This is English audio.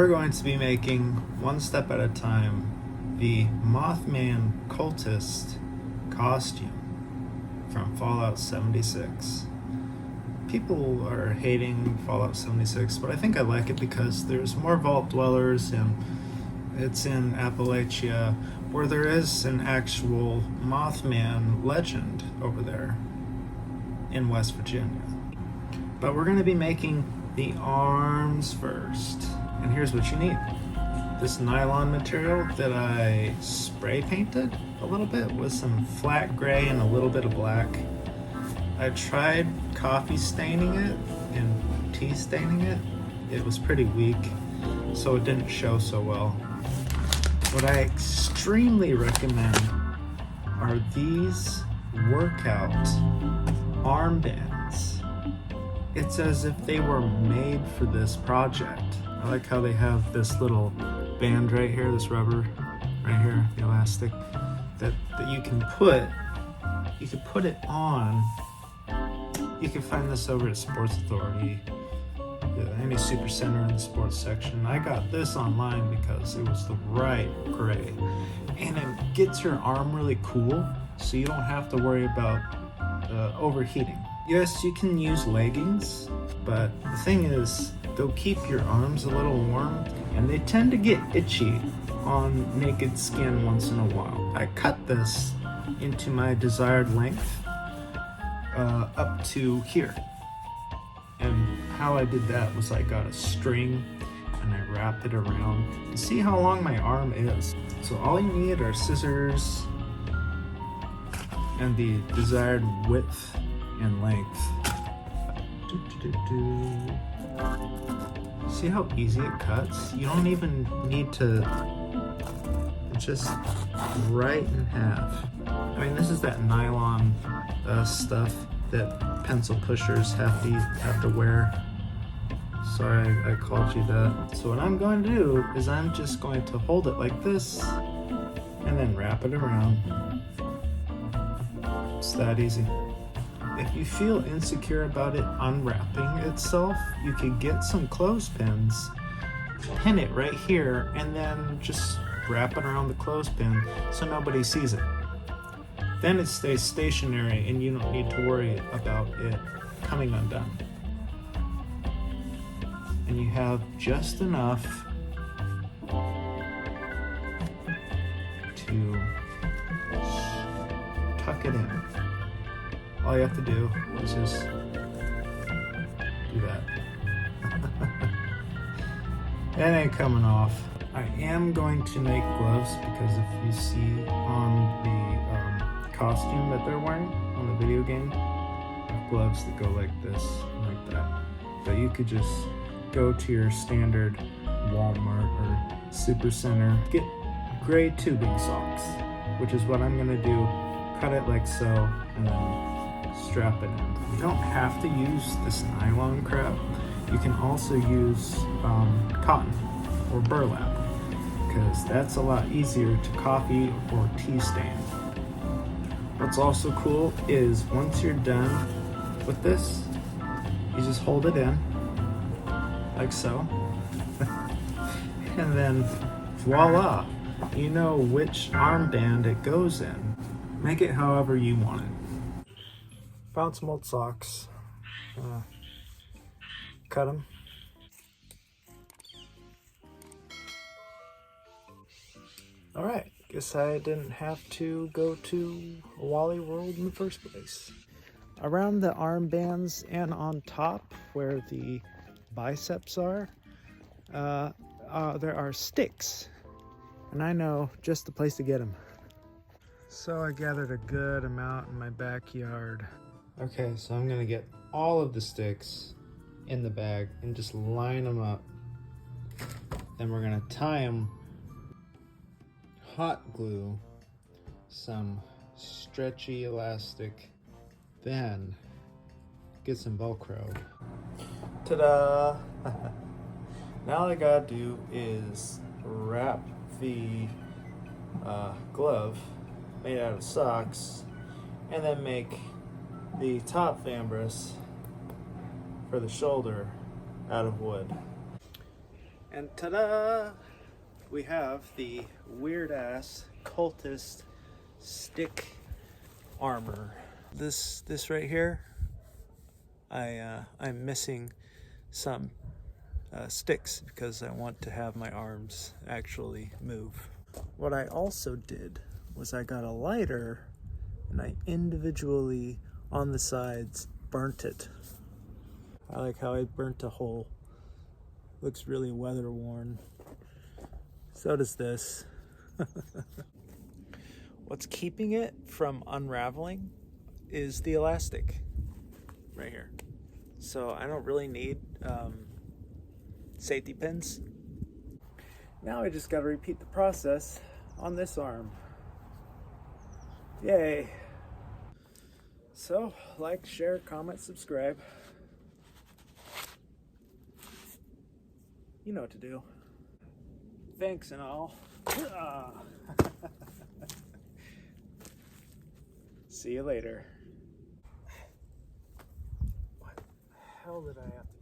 We're going to be making, one step at a time, the Mothman cultist costume from Fallout 76. People are hating Fallout 76, but I think I like it because there's more vault dwellers and it's in Appalachia, where there is an actual Mothman legend over there in West Virginia. But we're going to be making the arms first. And here's what you need. This nylon material that I spray painted a little bit with some flat gray and a little bit of black. I tried coffee staining it and tea staining it. It was pretty weak, so it didn't show so well. What I extremely recommend are these workout armbands. It's as if they were made for this project. I like how they have this little band right here, this rubber right here, the elastic, that you can put it on. You can find this over at Sports Authority, any super center in the sports section. I got this online because it was the right gray, and it gets your arm really cool, so you don't have to worry about overheating. Yes, you can use leggings, but the thing is, they'll keep your arms a little warm, and they tend to get itchy on naked skin once in a while. I cut this into my desired length, up to here. And how I did that was I got a string and I wrapped it around to see how long my arm is. So all you need are scissors and the desired width and length. See how easy it cuts? You don't even need to, just right in half. I mean, this is that nylon stuff that pencil pushers have to wear. Sorry, I called you that. So what I'm going to do is I'm just going to hold it like this and then wrap it around. It's that easy. If you feel insecure about it unwrapping itself, you could get some clothespins, pin it right here, and then just wrap it around the clothespin so nobody sees it. Then it stays stationary and you don't need to worry about it coming undone. And you have just enough to tuck it in. All you have to do is just do that. It ain't coming off. I am going to make gloves because if you see on the costume that they're wearing on the video game, gloves that go like this, like that. But you could just go to your standard Walmart or Super Center, get gray tubing socks, which is what I'm gonna do. Cut it like so, and then strap it in. You don't have to use this nylon crap. You can also use cotton or burlap, because that's a lot easier to coffee or tea stain. What's also cool is once you're done with this, you just hold it in, like so, and then voila, you know which armband it goes in. Make it however you want it. Found some old socks, cut them. All right, guess I didn't have to go to Wally World in the first place. Around the armbands and on top where the biceps are, there are sticks, and I know just the place to get them. So I gathered a good amount in my backyard. Okay, so I'm gonna get all of the sticks in the bag and just line them up. Then we're gonna tie them, hot glue, some stretchy elastic, then get some Velcro. Ta-da! Now all I gotta do is wrap the glove made out of socks and then make the top vambrace for the shoulder out of wood. And ta-da! We have the weird-ass cultist stick armor. This right here, I'm missing some sticks because I want to have my arms actually move. What I also did was I got a lighter and I individually on the sides burnt it. I like how I burnt a hole. Looks really weather worn. So does this. What's keeping it from unraveling is the elastic right here. So I don't really need safety pins. Now I just gotta repeat the process on this arm. Yay. So, like, share, comment, subscribe. You know what to do. Thanks and all. See you later. What the hell did I have to